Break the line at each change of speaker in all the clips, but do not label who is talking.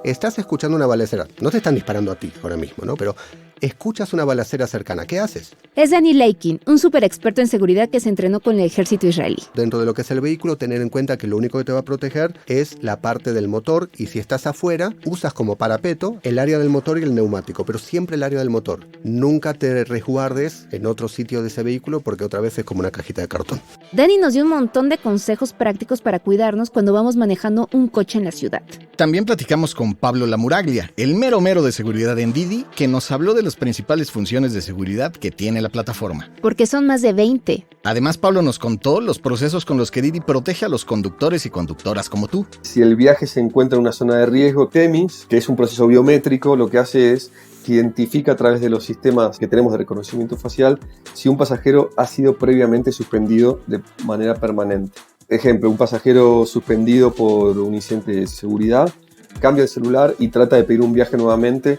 estás escuchando una balacera. No te están disparando a ti ahora mismo, ¿no? Pero escuchas una balacera cercana. ¿Qué haces?
Es Danny Leikin, un super experto en seguridad que se entrenó con el ejército israelí.
Dentro de lo que es el vehículo, tener en cuenta que lo único que te va a proteger es la parte del motor, y si estás afuera, usas como parapeto el área del motor y el neumático, pero siempre el área del motor. Nunca te resguardes en otro sitio de ese vehículo porque otra vez es como una cajita de cartón.
Danny nos dio un montón de consejos prácticos para cuidarnos cuando vamos manejando un coche en la ciudad.
También platicamos con Pablo Lamuraglia, el mero de seguridad en Didi, que nos habló de las principales funciones de seguridad que tiene la plataforma.
Porque son más de 20.
Además, Pablo nos contó los procesos con los que Didi protege a los conductores y conductoras como tú.
Si el viaje se encuentra en una zona de riesgo, TEMIS, que es un proceso biométrico, lo que hace es que identifica a través de los sistemas que tenemos de reconocimiento facial si un pasajero ha sido previamente suspendido de manera permanente. Ejemplo, un pasajero suspendido por un incidente de seguridad cambia el celular y trata de pedir un viaje nuevamente,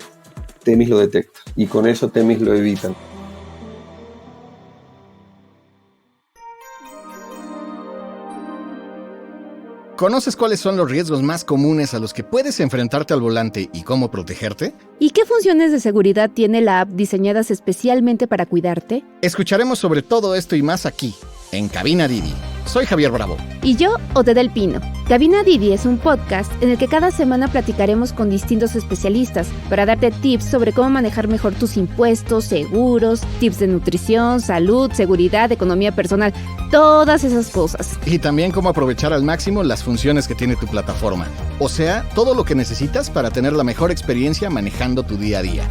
TEMIS lo detecta y con eso TEMIS lo evitan.
¿Conoces cuáles son los riesgos más comunes a los que puedes enfrentarte al volante y cómo protegerte?
¿Y qué funciones de seguridad tiene la app diseñadas especialmente para cuidarte?
Escucharemos sobre todo esto y más aquí, en Cabina Didi. Soy Javier Bravo.
Y yo, Ode del Pino. Cabina Didi es un podcast en el que cada semana platicaremos con distintos especialistas para darte tips sobre cómo manejar mejor tus impuestos, seguros, tips de nutrición, salud, seguridad, economía personal, todas esas cosas.
Y también cómo aprovechar al máximo las funciones que tiene tu plataforma. O sea, todo lo que necesitas para tener la mejor experiencia manejando tu día a día.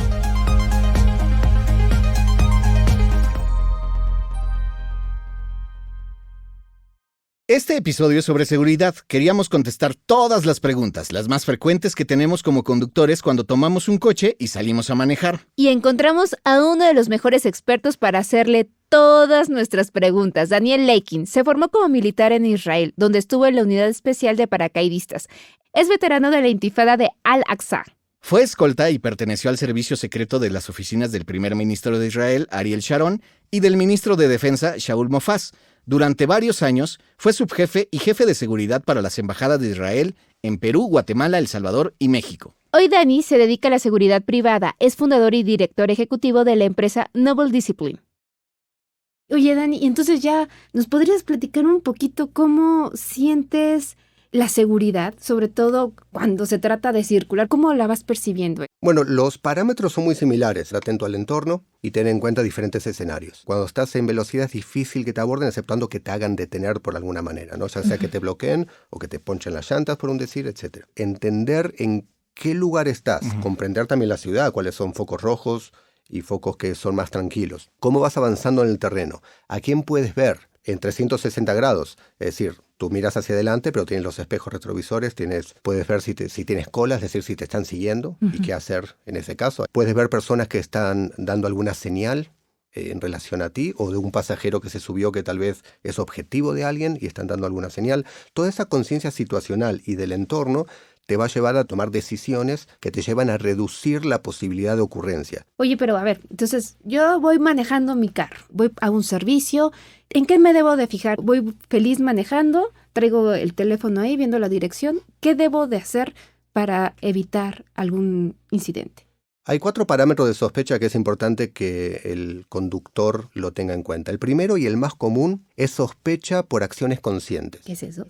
Este episodio es sobre seguridad. Queríamos contestar todas las preguntas, las más frecuentes que tenemos como conductores cuando tomamos un coche y salimos a manejar.
Y encontramos a uno de los mejores expertos para hacerle todas nuestras preguntas. Daniel Leikin se formó como militar en Israel, donde estuvo en la unidad especial de paracaidistas. Es veterano de la intifada de Al-Aqsa.
Fue escolta y perteneció al servicio secreto de las oficinas del primer ministro de Israel, Ariel Sharon, y del ministro de Defensa, Shaul Mofaz. Durante varios años fue subjefe y jefe de seguridad para las embajadas de Israel en Perú, Guatemala, El Salvador y México.
Hoy Dani se dedica a la seguridad privada, es fundador y director ejecutivo de la empresa Noble Discipline. Oye Dani, entonces ya nos podrías platicar un poquito cómo sientes la seguridad, sobre todo cuando se trata de circular, ¿cómo la vas percibiendo?
Bueno, los parámetros son muy similares. Atento al entorno y ten en cuenta diferentes escenarios. Cuando estás en velocidad es difícil que te aborden, exceptuando que te hagan detener por alguna manera, ¿no? Ya sea que te bloqueen o que te ponchen las llantas, por un decir, etc. Entender en qué lugar estás, comprender también la ciudad, cuáles son focos rojos y focos que son más tranquilos. ¿Cómo vas avanzando en el terreno? ¿A quién puedes ver en 360 grados? Es decir, tú miras hacia adelante, pero tienes los espejos retrovisores, puedes ver si tienes cola, es decir, si te están siguiendo y qué hacer en ese caso. Puedes ver personas que están dando alguna señal en relación a ti, o de un pasajero que se subió que tal vez es objetivo de alguien y están dando alguna señal. Toda esa conciencia situacional y del entorno te va a llevar a tomar decisiones que te llevan a reducir la posibilidad de ocurrencia.
Oye, pero a ver, entonces yo voy manejando mi carro, voy a un servicio, ¿en qué me debo de fijar? Voy feliz manejando, traigo el teléfono ahí viendo la dirección, ¿qué debo de hacer para evitar algún incidente?
Hay 4 parámetros de sospecha que es importante que el conductor lo tenga en cuenta. El primero y el más común es sospecha por acciones conscientes.
¿Qué es eso?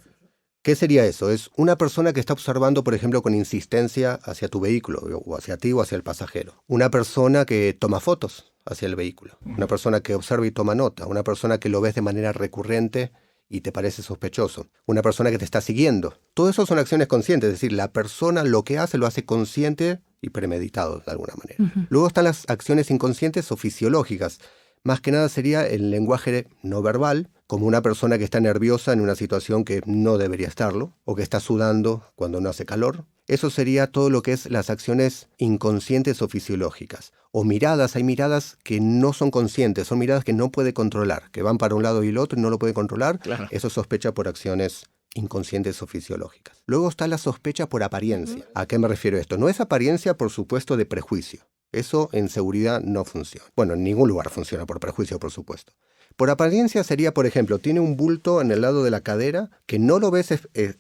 ¿Qué sería eso? Es una persona que está observando, por ejemplo, con insistencia hacia tu vehículo, o hacia ti o hacia el pasajero. Una persona que toma fotos hacia el vehículo. Una persona que observa y toma nota. Una persona que lo ves de manera recurrente y te parece sospechoso. Una persona que te está siguiendo. Todo eso son acciones conscientes, es decir, la persona lo que hace lo hace consciente y premeditado de alguna manera. Luego están las acciones inconscientes o fisiológicas. Más que nada sería el lenguaje no verbal, como una persona que está nerviosa en una situación que no debería estarlo, o que está sudando cuando no hace calor. Eso sería todo lo que es las acciones inconscientes o fisiológicas. O miradas, hay miradas que no son conscientes, son miradas que no puede controlar, que van para un lado y el otro y no lo puede controlar. Claro. Eso sospecha por acciones inconscientes o fisiológicas. Luego está la sospecha por apariencia. ¿A qué me refiero esto? No es apariencia, por supuesto, de prejuicio. Eso en seguridad no funciona. Bueno, en ningún lugar funciona por prejuicio, por supuesto. Por apariencia sería, por ejemplo, tiene un bulto en el lado de la cadera que no lo ves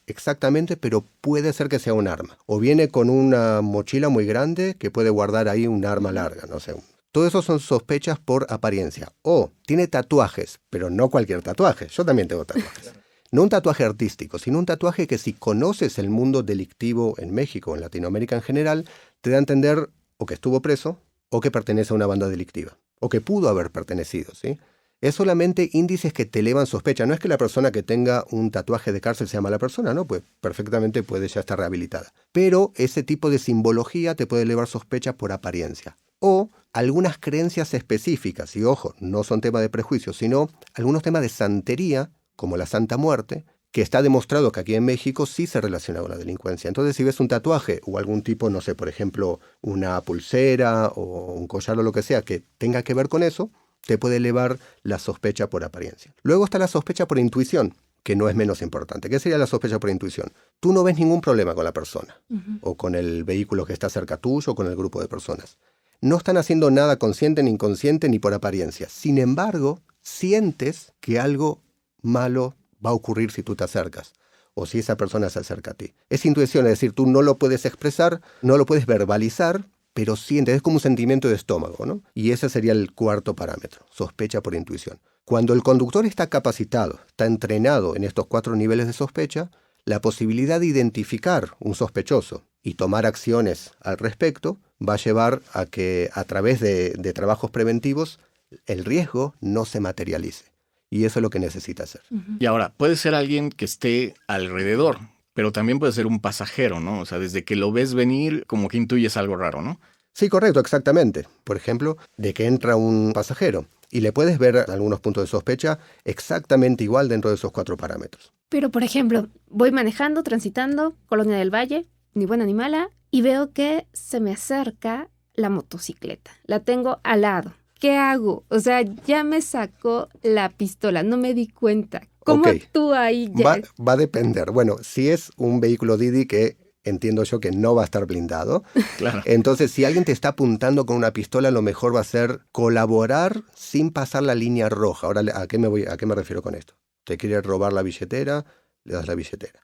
exactamente, pero puede ser que sea un arma. O viene con una mochila muy grande que puede guardar ahí un arma larga, no sé. Todo eso son sospechas por apariencia. O tiene tatuajes, pero no cualquier tatuaje. Yo también tengo tatuajes. No un tatuaje artístico, sino un tatuaje que si conoces el mundo delictivo en México, en Latinoamérica en general, te da a entender o que estuvo preso o que pertenece a una banda delictiva. O que pudo haber pertenecido, ¿sí? Es solamente índices que te elevan sospecha. No es que la persona que tenga un tatuaje de cárcel sea mala persona, ¿no? Pues perfectamente puede ya estar rehabilitada. Pero ese tipo de simbología te puede elevar sospecha por apariencia. O algunas creencias específicas, y ojo, no son temas de prejuicio, sino algunos temas de santería, como la Santa Muerte, que está demostrado que aquí en México sí se relaciona con la delincuencia. Entonces, si ves un tatuaje o algún tipo, no sé, por ejemplo, una pulsera o un collar o lo que sea que tenga que ver con eso, te puede elevar la sospecha por apariencia. Luego está la sospecha por intuición, que no es menos importante. ¿Qué sería la sospecha por intuición? Tú no ves ningún problema con la persona, o con el vehículo que está cerca tuyo, o con el grupo de personas. No están haciendo nada consciente, ni inconsciente, ni por apariencia. Sin embargo, sientes que algo malo va a ocurrir si tú te acercas o si esa persona se acerca a ti. Es intuición, es decir, tú no lo puedes expresar, no lo puedes verbalizar, pero sientes, es como un sentimiento de estómago, ¿no? Y ese sería el cuarto parámetro, sospecha por intuición. Cuando el conductor está capacitado, está entrenado en estos 4 niveles de sospecha, la posibilidad de identificar un sospechoso y tomar acciones al respecto va a llevar a que a través de trabajos preventivos el riesgo no se materialice. Y eso es lo que necesita hacer.
Y ahora, puede ser alguien que esté alrededor, pero también puede ser un pasajero, ¿no? O sea, desde que lo ves venir, como que intuyes algo raro, ¿no?
Sí, correcto, exactamente. Por ejemplo, de que entra un pasajero y le puedes ver algunos puntos de sospecha exactamente igual dentro de esos 4 parámetros.
Pero, por ejemplo, voy manejando, transitando, Colonia del Valle, ni buena ni mala, y veo que se me acerca la motocicleta. La tengo al lado. ¿Qué hago? O sea, ya me sacó la pistola, no me di cuenta. ¿Cómo actúa ahí?
Va a depender. Bueno, si es un vehículo Didi que entiendo yo que no va a estar blindado,
claro.
Entonces si alguien te está apuntando con una pistola, lo mejor va a ser colaborar sin pasar la línea roja. Ahora, ¿a qué me refiero con esto? Te quiere robar la billetera, le das la billetera.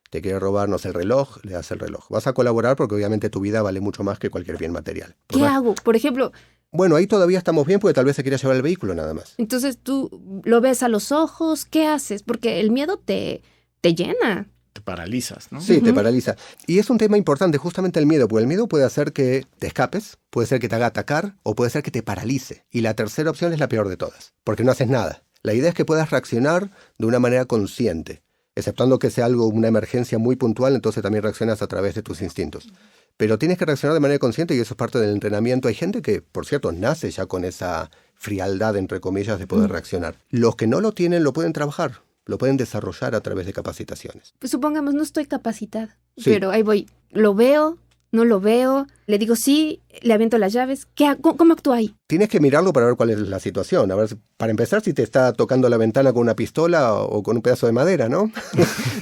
Te quiere robar, no sé, el reloj, le das el reloj. Vas a colaborar porque obviamente tu vida vale mucho más que cualquier bien material.
¿Qué hago? Por ejemplo...
Bueno, ahí todavía estamos bien porque tal vez se quiera llevar el vehículo nada más.
Entonces tú lo ves a los ojos, ¿qué haces? Porque el miedo te llena.
Te paralizas, ¿no?
Sí, te paraliza. Y es un tema importante, justamente el miedo, porque el miedo puede hacer que te escapes, puede ser que te haga atacar o puede ser que te paralice. Y la tercera opción es la peor de todas, porque no haces nada. La idea es que puedas reaccionar de una manera consciente, exceptuando que sea una emergencia muy puntual, entonces también reaccionas a través de tus instintos. Pero tienes que reaccionar de manera consciente y eso es parte del entrenamiento. Hay gente que, por cierto, nace ya con esa frialdad, entre comillas, de poder reaccionar. Los que no lo tienen lo pueden trabajar, lo pueden desarrollar a través de capacitaciones.
Pues supongamos, no estoy capacitada,
sí.
Pero ahí voy. Lo veo, no lo veo, le digo sí, le aviento las llaves. ¿Cómo actúa ahí?
Tienes que mirarlo para ver cuál es la situación. A ver, para empezar, si te está tocando la ventana con una pistola o con un pedazo de madera, ¿no?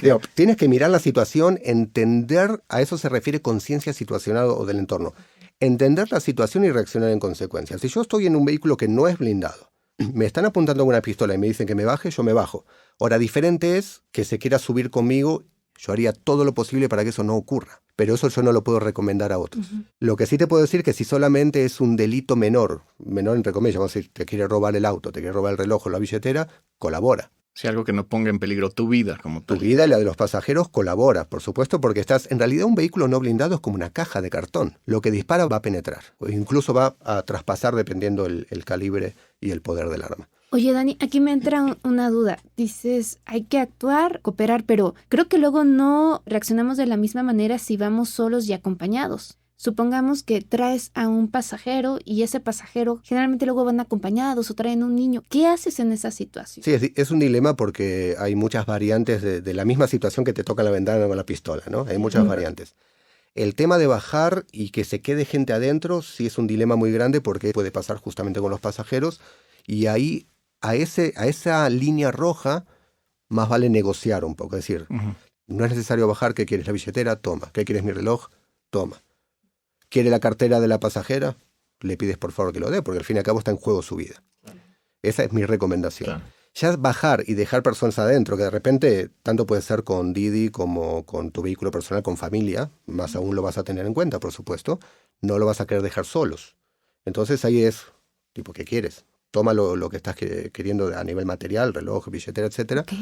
Digo, tienes que mirar la situación, entender, a eso se refiere conciencia situacional o del entorno. Entender la situación y reaccionar en consecuencia. Si yo estoy en un vehículo que no es blindado, me están apuntando con una pistola y me dicen que me baje, yo me bajo. Ahora, diferente es que se quiera subir conmigo, yo haría todo lo posible para que eso no ocurra. Pero eso yo no lo puedo recomendar a otros. Lo que sí te puedo decir es que si solamente es un delito menor entre comillas, vamos a decir, te quiere robar el auto, te quiere robar el reloj o la billetera, colabora.
Si algo que no ponga en peligro tu vida, como
tu vida y la de los pasajeros, colabora, por supuesto, porque en realidad un vehículo no blindado es como una caja de cartón. Lo que dispara va a penetrar, o incluso va a traspasar dependiendo el calibre y el poder del arma.
Oye, Dani, aquí me entra una duda. Dices, hay que actuar, cooperar, pero creo que luego no reaccionamos de la misma manera si vamos solos y acompañados. Supongamos que traes a un pasajero y ese pasajero generalmente luego van acompañados o traen un niño. ¿Qué haces en esa situación?
Sí, es un dilema porque hay muchas variantes de la misma situación que te toca la ventana con la pistola, ¿no? Hay muchas variantes. El tema de bajar y que se quede gente adentro sí es un dilema muy grande porque puede pasar justamente con los pasajeros y ahí a esa línea roja más vale negociar un poco. Es decir, no es necesario bajar. ¿Qué quieres? ¿La billetera? Toma. ¿Qué quieres? ¿Mi reloj? Toma. ¿Quiere la cartera de la pasajera? Le pides por favor que lo dé, porque al fin y al cabo está en juego su vida. Esa es mi recomendación.
Claro.
Ya bajar y dejar personas adentro, que de repente tanto puede ser con Didi como con tu vehículo personal, con familia, más aún lo vas a tener en cuenta, por supuesto, no lo vas a querer dejar solos. Entonces ahí es, tipo, ¿qué quieres? Toma lo que estás queriendo a nivel material, reloj, billetera, etcétera,
Ok.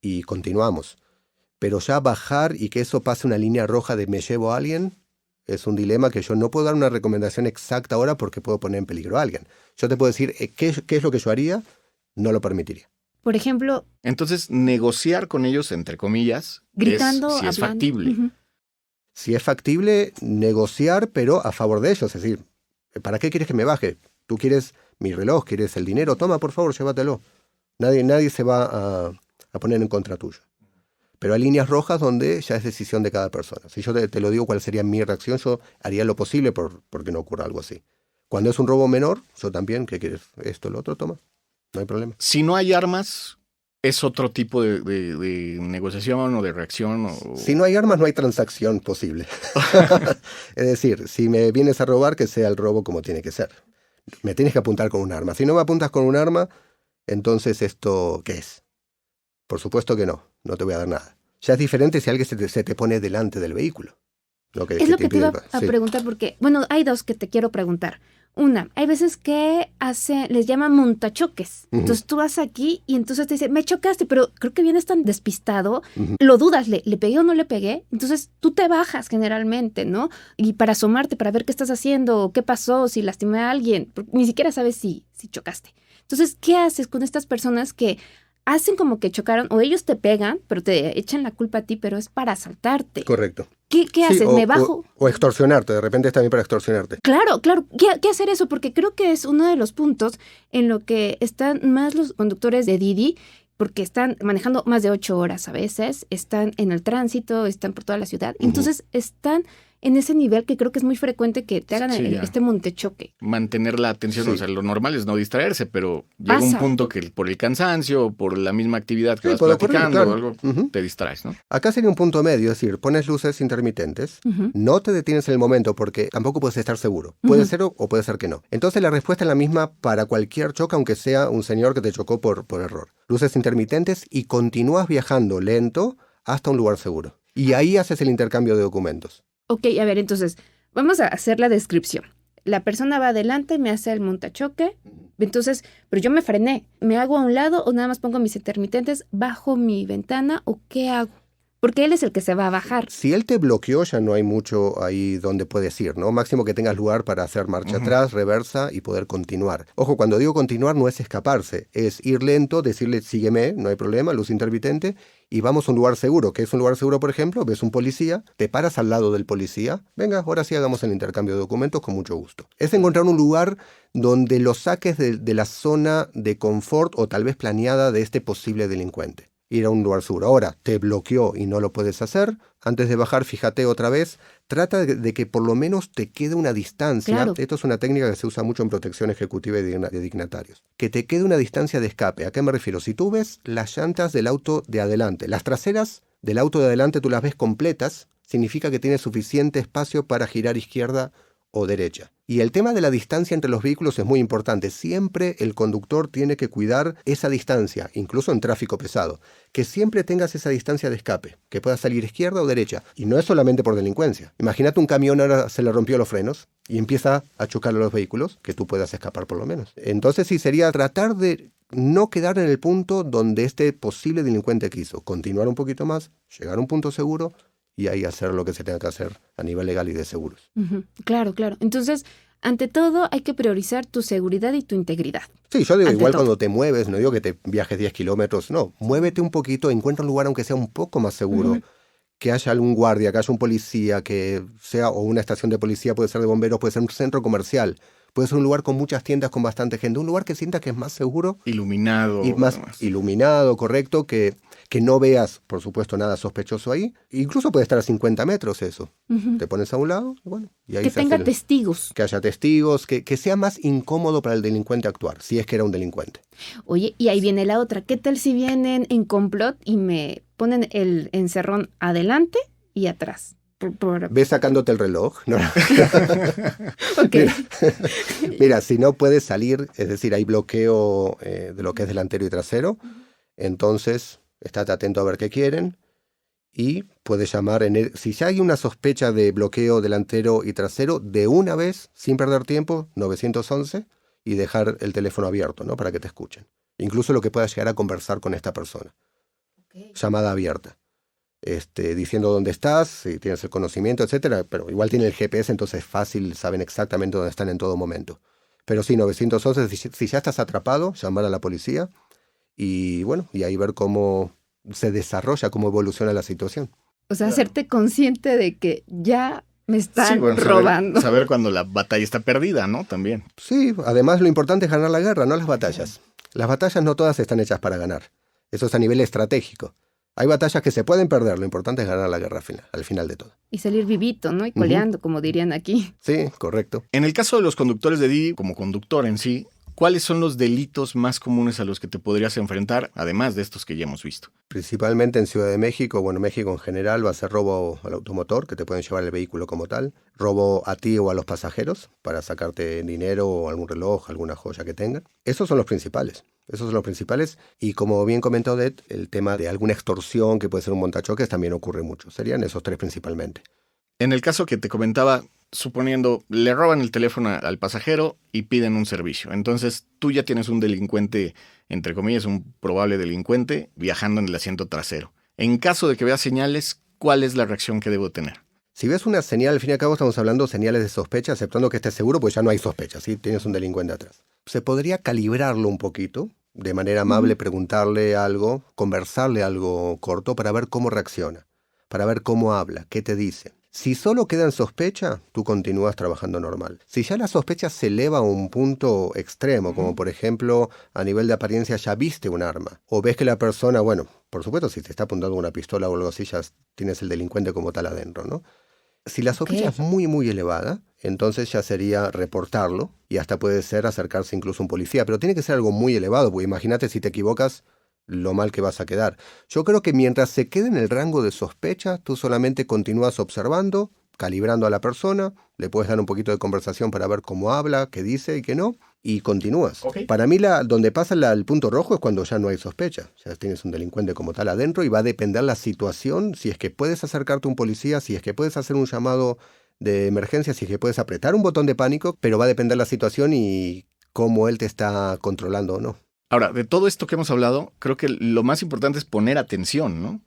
y continuamos. Pero ya bajar y que eso pase una línea roja de me llevo a alguien, es un dilema que yo no puedo dar una recomendación exacta ahora porque puedo poner en peligro a alguien. Yo te puedo decir qué es lo que yo haría, no lo permitiría.
Por ejemplo,
Entonces, negociar con ellos, entre comillas,
gritando,
si es
hablando.
factible.
Ujú.
Si es factible, negociar, pero a favor de ellos. Es decir, ¿para qué quieres que me baje? ¿Tú quieres mi reloj? ¿Quieres el dinero? Toma, por favor, llévatelo. Nadie se va a poner en contra tuyo. Pero hay líneas rojas donde ya es decisión de cada persona. Si yo te lo digo cuál sería mi reacción, yo haría lo posible porque no ocurra algo así. Cuando es un robo menor, yo también, ¿qué quieres? Esto, lo otro, toma. No hay problema.
Si no hay armas, ¿es otro tipo de negociación o de reacción?
Si no hay armas, no hay transacción posible. Es decir, si me vienes a robar, que sea el robo como tiene que ser. Me tienes que apuntar con un arma. Si no me apuntas con un arma, entonces ¿esto qué es? Por supuesto que no te voy a dar nada. Ya es diferente si alguien se te pone delante del vehículo.
Es lo que te iba a
sí.
preguntar porque, bueno, hay dos que te quiero preguntar. Una, hay veces que les llaman montachoques.
Ujú.
Entonces tú vas aquí y entonces te dicen, me chocaste, pero creo que vienes tan despistado,
Ujú.
lo dudas, ¿le pegué o no le pegué? Entonces tú te bajas generalmente, ¿no? Y para asomarte, para ver qué estás haciendo, qué pasó, si lastimé a alguien, porque ni siquiera sabes si chocaste. Entonces, ¿qué haces con estas personas que hacen como que chocaron o ellos te pegan, pero te echan la culpa a ti, pero es para asaltarte?
Correcto.
¿Qué
Sí,
haces? ¿Me bajo?
O extorsionarte, de repente es también para extorsionarte.
Claro. ¿Qué hacer eso? Porque creo que es uno de los puntos en lo que están más los conductores de Didi, porque están manejando más de 8 horas a veces, están en el tránsito, están por toda la ciudad.
Ujú.
Entonces están en ese nivel que creo que es muy frecuente que te hagan
Sí, ya.
este montechoque.
Mantener la atención,
Sí.
o sea, lo normal es no distraerse, pero llega
Pasa.
un punto que por el cansancio o por la misma actividad que
Sí,
vas
puede ocurrir,
platicando
claro.
o algo,
Ujú.
te distraes, ¿no?
Acá sería un punto medio, es decir, pones luces intermitentes,
Ujú.
no te detienes en el momento porque tampoco puedes estar seguro. Puede
Ujú.
ser o puede ser que no. Entonces la respuesta es la misma para cualquier choque, aunque sea un señor que te chocó por error. Luces intermitentes y continúas viajando lento hasta un lugar seguro. Y ahí haces el intercambio de documentos.
Ok, a ver, entonces, vamos a hacer la descripción. La persona va adelante, me hace el montachoque, entonces, pero yo me frené. ¿Me hago a un lado o nada más pongo mis intermitentes bajo mi ventana o qué hago? Porque él es el que se va a bajar.
Si él te bloqueó, ya no hay mucho ahí donde puedes ir, ¿no? Máximo que tengas lugar para hacer marcha
Ujú.
atrás, reversa y poder continuar. Ojo, cuando digo continuar no es escaparse, es ir lento, decirle sígueme, no hay problema, luz intermitente, y vamos a un lugar seguro. ¿Qué es un lugar seguro, por ejemplo? Ves un policía, te paras al lado del policía, venga, ahora sí hagamos el intercambio de documentos con mucho gusto. Es encontrar un lugar donde lo saques de la zona de confort o tal vez planeada de este posible delincuente. Ir a un lugar seguro. Ahora, te bloqueó y no lo puedes hacer. Antes de bajar, fíjate otra vez. Trata de que por lo menos te quede una distancia.
Claro.
Esto es una técnica que se usa mucho en protección ejecutiva y de dignatarios. Que te quede una distancia de escape. ¿A qué me refiero? Si tú ves las llantas del auto de adelante, las traseras del auto de adelante tú las ves completas, significa que tienes suficiente espacio para girar izquierda o derecha. Y el tema de la distancia entre los vehículos es muy importante. Siempre el conductor tiene que cuidar esa distancia, incluso en tráfico pesado. Que siempre tengas esa distancia de escape, que puedas salir izquierda o derecha. Y no es solamente por delincuencia. Imagínate un camión ahora se le rompió los frenos y empieza a chocar a los vehículos, que tú puedas escapar por lo menos. Entonces sí sería tratar de no quedar en el punto donde este posible delincuente quiso. Continuar un poquito más, llegar a un punto seguro y ahí hacer lo que se tenga que hacer a nivel legal y de seguros.
Ujú. Claro. Entonces, ante todo, hay que priorizar tu seguridad y tu integridad.
Sí, yo digo
Ante
igual
todo.
cuando te mueves, no digo que te viajes 10 kilómetros, no, muévete un poquito, encuentra un lugar aunque sea un poco más seguro,
Ujú.
que haya algún guardia, que haya un policía, que sea o una estación de policía, puede ser de bomberos, puede ser un centro comercial, puede ser un lugar con muchas tiendas, con bastante gente, un lugar que sientas que es más seguro
Iluminado.
y más
además.
iluminado, correcto, que no veas, por supuesto, nada sospechoso ahí. Incluso puede estar a 50 metros eso.
Ujú.
Te pones a un lado y bueno, y ahí
Que
se hace
tenga
el-
testigos.
que haya testigos, que sea más incómodo para el delincuente actuar, si es que era un delincuente.
Oye, y ahí viene la otra. ¿Qué tal si vienen en complot y me ponen el encerrón adelante y atrás?
Ves sacándote el reloj. No.
Ok.
Mira, si no puedes salir, es decir, hay bloqueo de lo que es delantero y trasero, entonces estate atento a ver qué quieren y puedes llamar, si ya hay una sospecha de bloqueo delantero y trasero, de una vez, sin perder tiempo, 911 y dejar el teléfono abierto, ¿no? Para que te escuchen. Incluso lo que puedas llegar a conversar con esta persona.
Okay.
Llamada abierta. Diciendo dónde estás, si tienes el conocimiento, etcétera, pero igual tiene el GPS, entonces es fácil, saben exactamente dónde están en todo momento. Pero sí, 911, si ya estás atrapado, llamar a la policía y bueno, y ahí ver cómo se desarrolla, cómo evoluciona la situación.
O sea, hacerte consciente de que ya me están robando.
Saber cuando la batalla está perdida, ¿no? También.
Sí, además lo importante es ganar la guerra, no las batallas. Las batallas no todas están hechas para ganar. Eso es a nivel estratégico. Hay batallas que se pueden perder, lo importante es ganar la guerra al final de todo.
Y salir vivito, ¿no? Y coleando, como dirían aquí.
Sí, correcto.
En el caso de los conductores de Didi, como conductor en sí, ¿cuáles son los delitos más comunes a los que te podrías enfrentar, además de estos que ya hemos visto?
Principalmente en Ciudad de México, bueno, México en general, va a ser robo al automotor, que te pueden llevar el vehículo como tal, robo a ti o a los pasajeros para sacarte dinero o algún reloj, alguna joya que tengan. Esos son los principales. Y como bien comentó Odette, el tema de alguna extorsión que puede ser un montachoques también ocurre mucho. Serían esos tres principalmente.
En el caso que te comentaba, suponiendo, le roban el teléfono al pasajero y piden un servicio. Entonces tú ya tienes un delincuente, entre comillas, un probable delincuente, viajando en el asiento trasero. En caso de que veas señales, ¿cuál es la reacción que debo tener?
Si ves una señal, al fin y al cabo estamos hablando de señales de sospecha, aceptando que estés seguro, pues ya no hay sospecha, ¿sí? Tienes un delincuente atrás. Se podría calibrarlo un poquito, de manera amable, preguntarle algo, conversarle algo corto para ver cómo reacciona, para ver cómo habla, qué te dice. Si solo queda en sospecha, tú continúas trabajando normal. Si ya la sospecha se eleva a un punto extremo, como por ejemplo, a nivel de apariencia ya viste un arma, o ves que la persona, bueno, por supuesto, si te está apuntando una pistola o algo así, ya tienes el delincuente como tal adentro, ¿no? Si la sospecha es muy, muy elevada, entonces ya sería reportarlo y hasta puede ser acercarse incluso a un policía, pero tiene que ser algo muy elevado, porque imagínate si te equivocas, lo mal que vas a quedar. Yo creo que mientras se quede en el rango de sospecha, tú solamente continúas observando, calibrando a la persona, le puedes dar un poquito de conversación para ver cómo habla, qué dice y qué no, y continúas. Okay. Para mí donde pasa el punto rojo es cuando ya no hay sospecha. Ya tienes un delincuente como tal adentro y va a depender la situación, si es que puedes acercarte a un policía, si es que puedes hacer un llamado de emergencia, si es que puedes apretar un botón de pánico, pero va a depender la situación y cómo él te está controlando o no.
Ahora, de todo esto que hemos hablado, creo que lo más importante es poner atención, ¿no?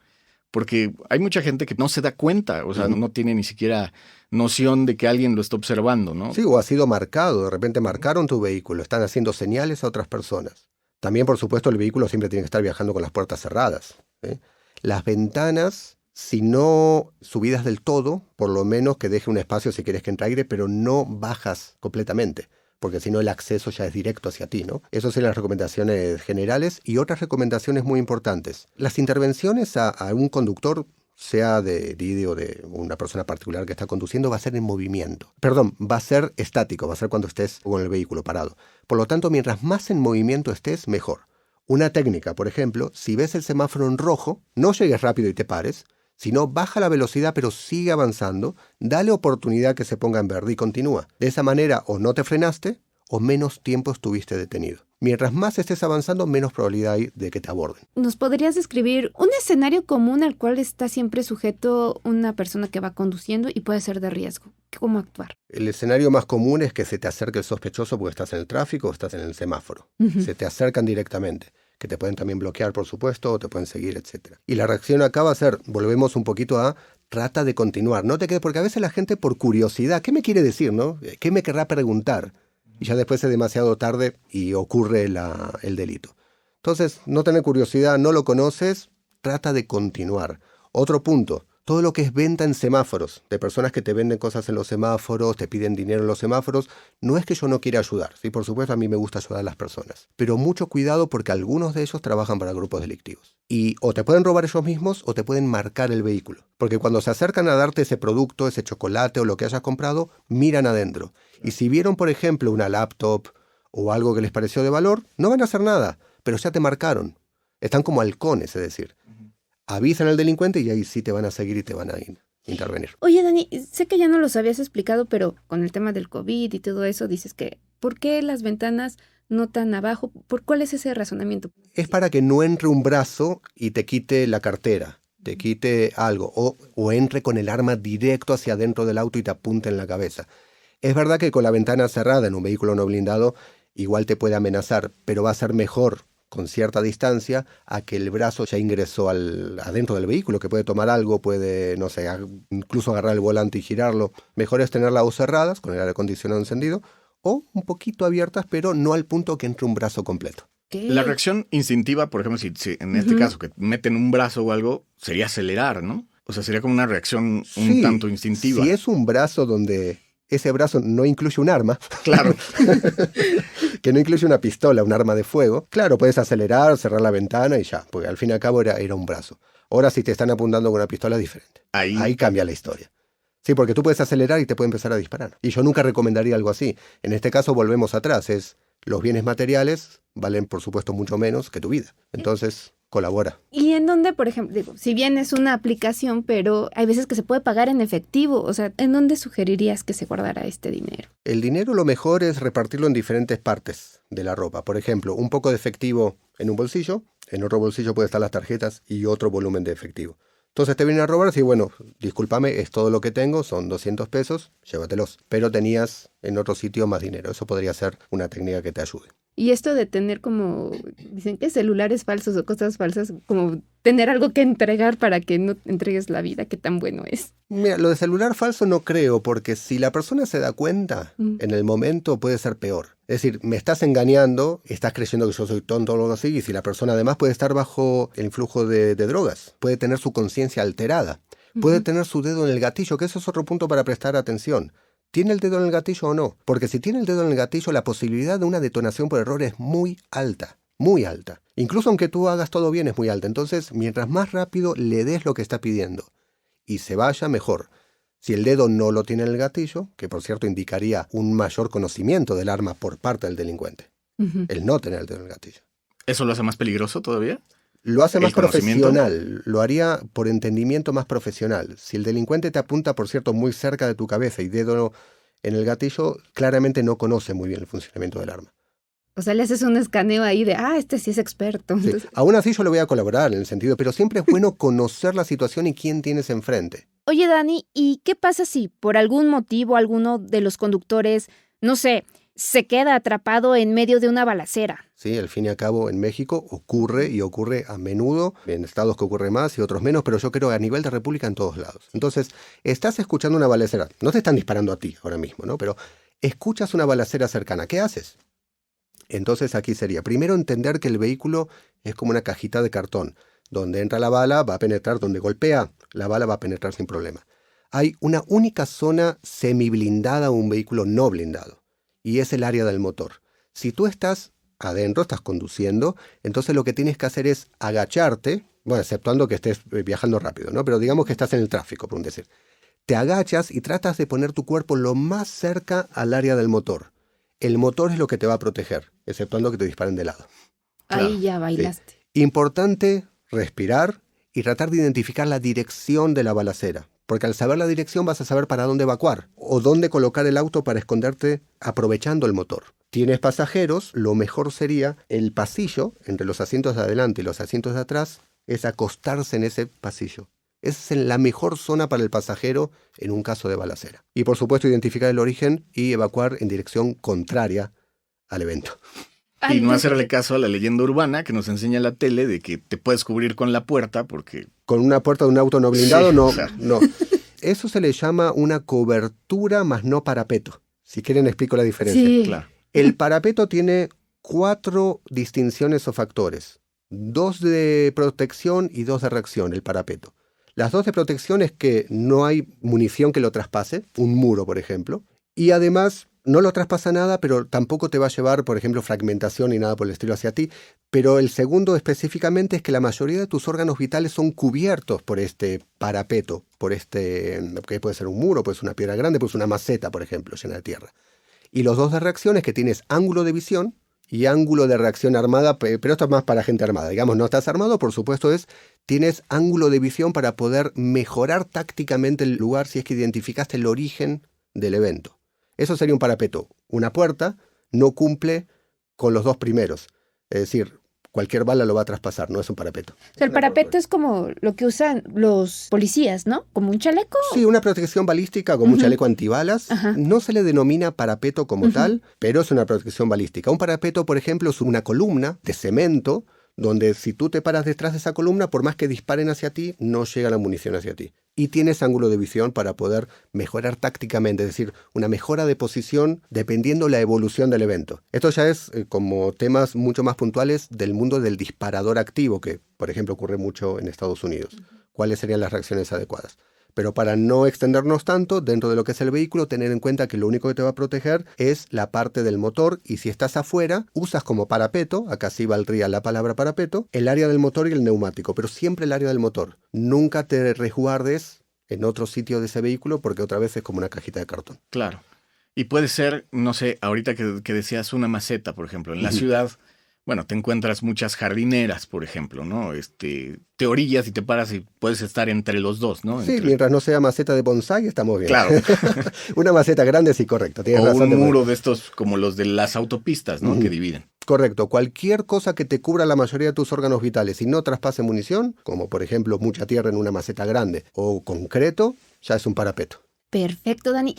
Porque hay mucha gente que no se da cuenta, o sea, no tiene ni siquiera noción de que alguien lo está observando, ¿no?
Sí, o ha sido marcado, de repente marcaron tu vehículo, están haciendo señales a otras personas. También, por supuesto, el vehículo siempre tiene que estar viajando con las puertas cerradas, ¿eh? Las ventanas, si no subidas del todo, por lo menos que deje un espacio si quieres que entre aire, pero no bajas completamente, porque si no el acceso ya es directo hacia ti, ¿no? Esas son las recomendaciones generales y otras recomendaciones muy importantes. Las intervenciones a un conductor, sea de Didi o de una persona particular que está conduciendo, va a ser en movimiento. Perdón, va a ser estático, va a ser cuando estés con el vehículo parado. Por lo tanto, mientras más en movimiento estés, mejor. Una técnica, por ejemplo, si ves el semáforo en rojo, no llegues rápido y te pares, sino baja la velocidad pero sigue avanzando, dale oportunidad que se ponga en verde y continúa. De esa manera o no te frenaste o menos tiempo estuviste detenido. Mientras más estés avanzando, menos probabilidad hay de que te aborden.
¿Nos podrías describir un escenario común al cual está siempre sujeto una persona que va conduciendo y puede ser de riesgo? ¿Cómo actuar?
El escenario más común es que se te acerque el sospechoso porque estás en el tráfico o estás en el semáforo. Se te acercan directamente, que te pueden también bloquear, por supuesto, o te pueden seguir, etc. Y la reacción acá va a ser, volvemos un poquito a, trata de continuar. No te quedes, porque a veces la gente por curiosidad, ¿qué me quiere decir, no? ¿Qué me querrá preguntar? Y ya después es demasiado tarde y ocurre el delito. Entonces, no tener curiosidad, no lo conoces, trata de continuar. Otro punto, todo lo que es venta en semáforos, de personas que te venden cosas en los semáforos, te piden dinero en los semáforos, no es que yo no quiera ayudar, ¿sí? Por supuesto a mí me gusta ayudar a las personas, pero mucho cuidado porque algunos de ellos trabajan para grupos delictivos. Y o te pueden robar ellos mismos o te pueden marcar el vehículo, porque cuando se acercan a darte ese producto, ese chocolate o lo que hayas comprado, miran adentro. Y si vieron, por ejemplo, una laptop o algo que les pareció de valor, no van a hacer nada, pero ya te marcaron. Están como halcones, es decir. Avisan al delincuente y ahí sí te van a seguir y te van a ir intervenir.
Oye, Dani, sé que ya no los habías explicado, pero con el tema del COVID y todo eso, dices que ¿por qué las ventanas no tan abajo? ¿Cuál es ese razonamiento?
Es para que no entre un brazo y te quite la cartera, te quite algo, o entre con el arma directo hacia adentro del auto y te apunte en la cabeza. Es verdad que con la ventana cerrada en un vehículo no blindado igual te puede amenazar, pero va a ser mejor con cierta distancia a que el brazo ya ingresó adentro del vehículo, que puede tomar algo, puede, no sé, incluso agarrar el volante y girarlo. Mejor es tenerlas o cerradas, con el aire acondicionado encendido, o un poquito abiertas, pero no al punto que entre un brazo completo.
¿Qué?
La reacción instintiva, por ejemplo, si en este caso que meten un brazo o algo, sería acelerar, ¿no? O sea, sería como una reacción un tanto instintiva.
Si es un brazo donde ese brazo no incluye un arma,
Claro.
que no incluye una pistola, un arma de fuego, claro, puedes acelerar, cerrar la ventana y ya, porque al fin y al cabo era un brazo. Ahora, si te están apuntando con una pistola, es diferente. Ahí cambia la historia. Sí, porque tú puedes acelerar y te puede empezar a disparar. Y yo nunca recomendaría algo así. En este caso volvemos atrás, los bienes materiales valen, por supuesto, mucho menos que tu vida. Entonces, colabora.
¿Y en dónde, por ejemplo, digo, si bien es una aplicación, pero hay veces que se puede pagar en efectivo? O sea, ¿en dónde sugerirías que se guardara este dinero?
El dinero lo mejor es repartirlo en diferentes partes de la ropa. Por ejemplo, un poco de efectivo en un bolsillo, en otro bolsillo puede estar las tarjetas y otro volumen de efectivo. Entonces te vienen a robar, sí, bueno, discúlpame, es todo lo que tengo, son 200 pesos, llévatelos. Pero tenías en otro sitio más dinero. Eso podría ser una técnica que te ayude.
Y esto de tener como, dicen que celulares falsos o cosas falsas, como tener algo que entregar para que no entregues la vida, ¿qué tan bueno es?
Mira, lo de celular falso no creo, porque si la persona se da cuenta, en el momento puede ser peor. Es decir, me estás engañando, estás creyendo que yo soy tonto o algo así, y si la persona además puede estar bajo el influjo de drogas, puede tener su conciencia alterada, puede tener su dedo en el gatillo, que eso es otro punto para prestar atención. ¿Tiene el dedo en el gatillo o no? Porque si tiene el dedo en el gatillo, la posibilidad de una detonación por error es muy alta. Muy alta. Incluso aunque tú hagas todo bien, es muy alta. Entonces, mientras más rápido le des lo que está pidiendo y se vaya, mejor. Si el dedo no lo tiene en el gatillo, que por cierto indicaría un mayor conocimiento del arma por parte del delincuente, el no tener el dedo en el gatillo.
¿Eso lo hace más peligroso todavía?
Lo hace más profesional, lo haría por entendimiento más profesional. Si el delincuente te apunta, por cierto, muy cerca de tu cabeza y dedo en el gatillo, claramente no conoce muy bien el funcionamiento del arma.
O sea, le haces un escaneo ahí de, este sí es experto.
Sí.
Entonces...
Aún así yo le voy a colaborar en el sentido, pero siempre es bueno conocer la situación y quién tienes enfrente.
Oye, Dani, ¿y qué pasa si por algún motivo alguno de los conductores, no sé, se queda atrapado en medio de una balacera?
Sí, al fin y al cabo en México ocurre y ocurre a menudo, en estados que ocurre más y otros menos, pero yo creo que a nivel de república en todos lados. Entonces, estás escuchando una balacera, no te están disparando a ti ahora mismo, ¿no? Pero escuchas una balacera cercana, ¿qué haces? Entonces aquí sería, primero entender que el vehículo es como una cajita de cartón, donde entra la bala va a penetrar, donde golpea la bala va a penetrar sin problema. Hay una única zona semi-blindada o un vehículo no blindado, y es el área del motor. Si tú estás adentro, estás conduciendo, entonces lo que tienes que hacer es agacharte, bueno, exceptuando que estés viajando rápido, ¿no? Pero digamos que estás en el tráfico, por un decir. Te agachas y tratas de poner tu cuerpo lo más cerca al área del motor. El motor es lo que te va a proteger, exceptuando que te disparen de lado.
Ahí claro, ya bailaste.
Sí. Importante respirar y tratar de identificar la dirección de la balacera, porque al saber la dirección vas a saber para dónde evacuar o dónde colocar el auto para esconderte aprovechando el motor. Tienes pasajeros, lo mejor sería el pasillo entre los asientos de adelante y los asientos de atrás, es acostarse en ese pasillo. Esa es la mejor zona para el pasajero en un caso de balacera. Y por supuesto identificar el origen y evacuar en dirección contraria al evento.
Y no hacerle caso a la leyenda urbana que nos enseña la tele de que te puedes cubrir con la puerta porque...
Con una puerta de un auto no blindado,
sí,
no,
o sea.
No. Eso se le llama una cobertura más no parapeto. Si quieren explico la diferencia.
Sí.
Claro.
El parapeto tiene 4 distinciones o factores. 2 de protección y 2 de reacción, el parapeto. Las 2 de protección es que no hay munición que lo traspase, un muro, por ejemplo, y además no lo traspasa nada, pero tampoco te va a llevar, por ejemplo, fragmentación ni nada por el estilo hacia ti. Pero el segundo específicamente es que la mayoría de tus órganos vitales son cubiertos por este parapeto, por que puede ser un muro, puede ser una piedra grande, puede ser una maceta, por ejemplo, llena de tierra. Y los 2 de reacción es que tienes ángulo de visión y ángulo de reacción armada, pero esto es más para gente armada. Digamos, no estás armado, por supuesto, tienes ángulo de visión para poder mejorar tácticamente el lugar si es que identificaste el origen del evento. Eso sería un parapeto. Una puerta no cumple con los dos primeros. Es decir, cualquier bala lo va a traspasar, no es un parapeto.
O sea, el parapeto es como lo que usan los policías, ¿no? Como un chaleco.
Sí, una protección balística como un chaleco antibalas.
Ajá.
No se le denomina parapeto como tal, pero es una protección balística. Un parapeto, por ejemplo, es una columna de cemento donde si tú te paras detrás de esa columna, por más que disparen hacia ti, no llega la munición hacia ti. Y tienes ángulo de visión para poder mejorar tácticamente, es decir, una mejora de posición dependiendo la evolución del evento. Esto ya es como temas mucho más puntuales del mundo del disparador activo, que por ejemplo ocurre mucho en Estados Unidos. ¿Cuáles serían las reacciones adecuadas? Pero para no extendernos tanto, dentro de lo que es el vehículo, tener en cuenta que lo único que te va a proteger es la parte del motor, y si estás afuera, usas como parapeto, acá sí valdría la palabra parapeto, el área del motor y el neumático, pero siempre el área del motor. Nunca te resguardes en otro sitio de ese vehículo porque otra vez es como una cajita de cartón.
Claro. Y puede ser, no sé, ahorita que decías una maceta, por ejemplo, en la ciudad. Bueno, te encuentras muchas jardineras, por ejemplo, ¿no? Te orillas y te paras y puedes estar entre los dos, ¿no?
Sí, mientras no sea maceta de bonsái, estamos bien.
Claro.
Una maceta grande, sí, correcto. Tienes
o
razón.
Un muro de estos como los de las autopistas, ¿no? Que dividen.
Correcto. Cualquier cosa que te cubra la mayoría de tus órganos vitales y no traspase munición, como por ejemplo mucha tierra en una maceta grande o concreto, ya es un parapeto.
Perfecto, Dani.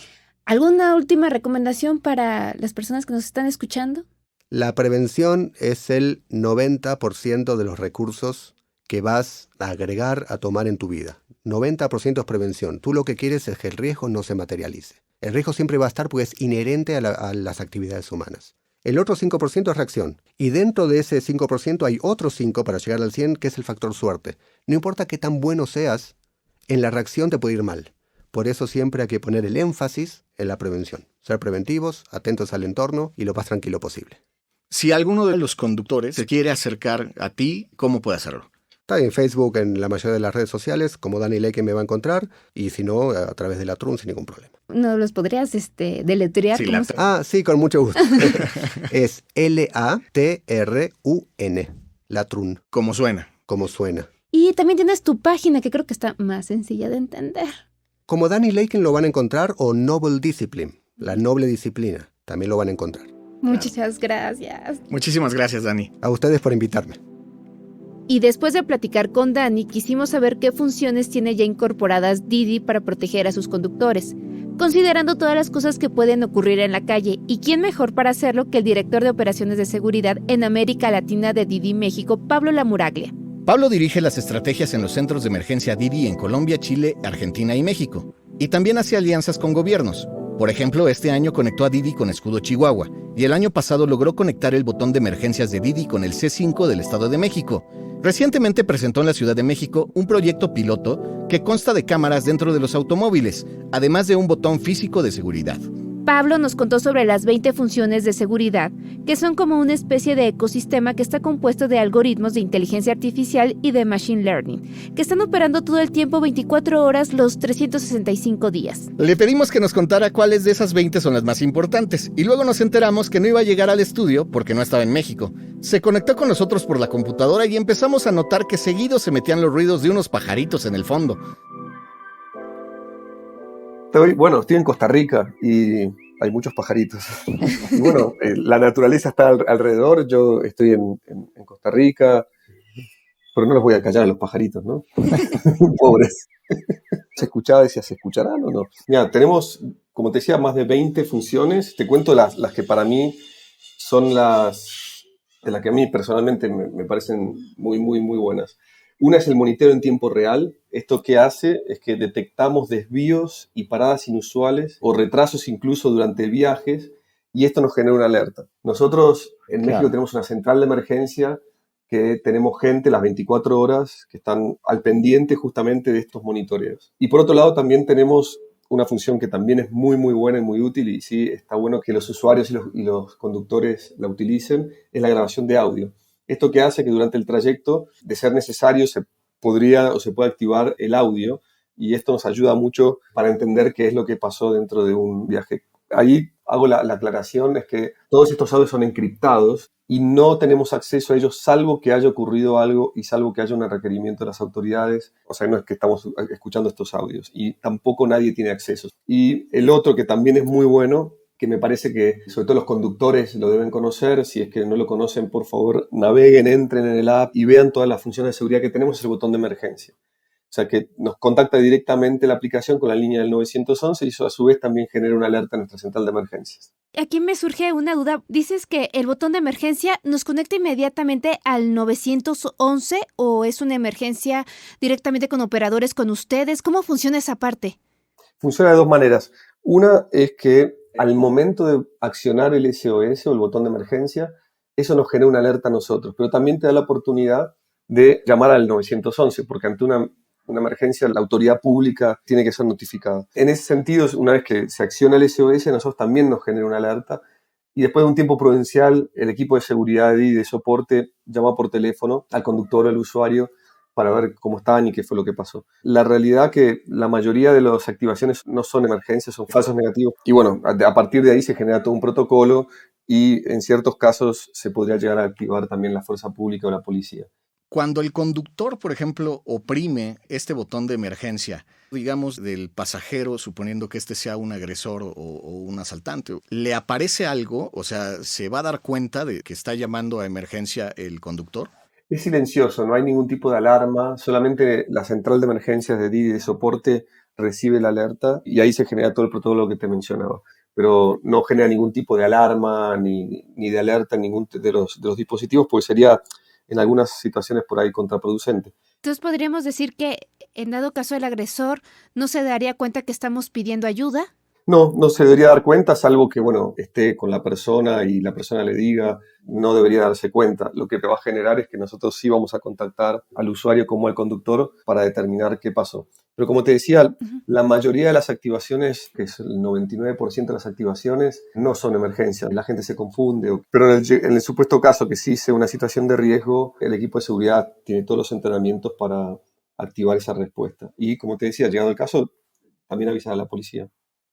¿Alguna última recomendación para las personas que nos están escuchando?
La prevención es el 90% de los recursos que vas a agregar a tomar en tu vida. 90% es prevención. Tú lo que quieres es que el riesgo no se materialice. El riesgo siempre va a estar porque es inherente a las actividades humanas. El otro 5% es reacción. Y dentro de ese 5% hay otro 5% para llegar al 100%, que es el factor suerte. No importa qué tan bueno seas, en la reacción te puede ir mal. Por eso siempre hay que poner el énfasis en la prevención. Ser preventivos, atentos al entorno y lo más tranquilo posible.
Si alguno de los conductores se quiere acercar a ti, ¿cómo puede hacerlo?
Está en Facebook, en la mayoría de las redes sociales, como Dani Leiken me va a encontrar, y si no, a través de la TRUN sin ningún problema.
¿No los podrías deletrear?
Sí,
sí, con mucho gusto. Es LATRUN, la TRUN.
Como suena.
Como suena.
Y también tienes tu página, que creo que está más sencilla de entender.
Como Dani Leiken lo van a encontrar, o Noble Discipline, la noble disciplina, también lo van a encontrar.
Muchas gracias.
Muchísimas gracias, Dani.
A ustedes por invitarme.
Y después de platicar con Dani, quisimos saber qué funciones tiene ya incorporadas Didi para proteger a sus conductores, considerando todas las cosas que pueden ocurrir en la calle. ¿Y quién mejor para hacerlo que el director de operaciones de seguridad en América Latina de Didi México, Pablo Lamuraglia?
Pablo dirige las estrategias en los centros de emergencia Didi en Colombia, Chile, Argentina y México. Y también hace alianzas con gobiernos. Por ejemplo, este año conectó a Didi con Escudo Chihuahua, y el año pasado logró conectar el botón de emergencias de Didi con el C5 del Estado de México. Recientemente presentó en la Ciudad de México un proyecto piloto que consta de cámaras dentro de los automóviles, además de un botón físico de seguridad.
Pablo nos contó sobre las 20 funciones de seguridad, que son como una especie de ecosistema que está compuesto de algoritmos de inteligencia artificial y de machine learning, que están operando todo el tiempo 24 horas los 365 días.
Le pedimos que nos contara cuáles de esas 20 son las más importantes, y luego nos enteramos que no iba a llegar al estudio porque no estaba en México. Se conectó con nosotros por la computadora y empezamos a notar que seguido se metían los ruidos de unos pajaritos en el fondo.
Estoy en Costa Rica y hay muchos pajaritos. Y bueno, la naturaleza está alrededor. Yo estoy en Costa Rica, pero no los voy a callar a los pajaritos, ¿no? Pobres. Se escuchaba, decía, ¿se escucharán o no? Mira, tenemos, como te decía, más de 20 funciones. Te cuento las que para mí son las que a mí personalmente me parecen muy, muy, muy buenas. Una es el monitoreo en tiempo real. Esto que hace es que detectamos desvíos y paradas inusuales o retrasos incluso durante viajes, y esto nos genera una alerta. Nosotros en México tenemos una central de emergencia que tenemos gente las 24 horas que están al pendiente justamente de estos monitoreos. Y por otro lado también tenemos una función que también es muy, muy buena y muy útil, y sí está bueno que los usuarios y los conductores la utilicen, es la grabación de audio. Esto que hace que durante el trayecto, de ser necesario, se puede activar el audio, y esto nos ayuda mucho para entender qué es lo que pasó dentro de un viaje. Ahí hago la aclaración, es que todos estos audios son encriptados y no tenemos acceso a ellos salvo que haya ocurrido algo y salvo que haya un requerimiento de las autoridades. O sea, no es que estamos escuchando estos audios y tampoco nadie tiene acceso. Y el otro que también es muy bueno, que me parece que sobre todo los conductores lo deben conocer, si es que no lo conocen, por favor, naveguen, entren en el app y vean todas las funciones de seguridad que tenemos, es el botón de emergencia. O sea, que nos contacta directamente la aplicación con la línea del 911 y eso a su vez también genera una alerta en nuestra central de emergencias.
Aquí me surge una duda. Dices que el botón de emergencia nos conecta inmediatamente al 911 o es una emergencia directamente con operadores con ustedes. ¿Cómo funciona esa parte?
Funciona de dos maneras. Una es que al momento de accionar el SOS o el botón de emergencia, eso nos genera una alerta a nosotros, pero también te da la oportunidad de llamar al 911, porque ante una emergencia la autoridad pública tiene que ser notificada. En ese sentido, una vez que se acciona el SOS, a nosotros también nos genera una alerta y después de un tiempo prudencial, el equipo de seguridad y de soporte llama por teléfono al conductor o al usuario para ver cómo estaban y qué fue lo que pasó. La realidad que la mayoría de las activaciones no son emergencias, son falsos negativos. Y bueno, a partir de ahí se genera todo un protocolo y en ciertos casos se podría llegar a activar también la fuerza pública o la policía.
Cuando el conductor, por ejemplo, oprime este botón de emergencia, digamos, del pasajero, suponiendo que este sea un agresor o un asaltante, ¿le aparece algo? O sea, ¿se va a dar cuenta de que está llamando a emergencia el conductor?
Es silencioso, no hay ningún tipo de alarma, solamente la central de emergencias de Didi de soporte recibe la alerta y ahí se genera todo el protocolo que te mencionaba. Pero no genera ningún tipo de alarma ni de alerta en ningún de los dispositivos, porque sería en algunas situaciones por ahí contraproducente.
Entonces podríamos decir que en dado caso el agresor no se daría cuenta que estamos pidiendo ayuda.
No se debería dar cuenta, salvo que, bueno, esté con la persona y la persona le diga, no debería darse cuenta. Lo que va a generar es que nosotros sí vamos a contactar al usuario como al conductor para determinar qué pasó. Pero como te decía, la mayoría de las activaciones, que es el 99% de las activaciones, no son emergencias. La gente se confunde. Pero en el supuesto caso que sí sea una situación de riesgo, el equipo de seguridad tiene todos los entrenamientos para activar esa respuesta. Y como te decía, llegado el caso, también avisar a la policía.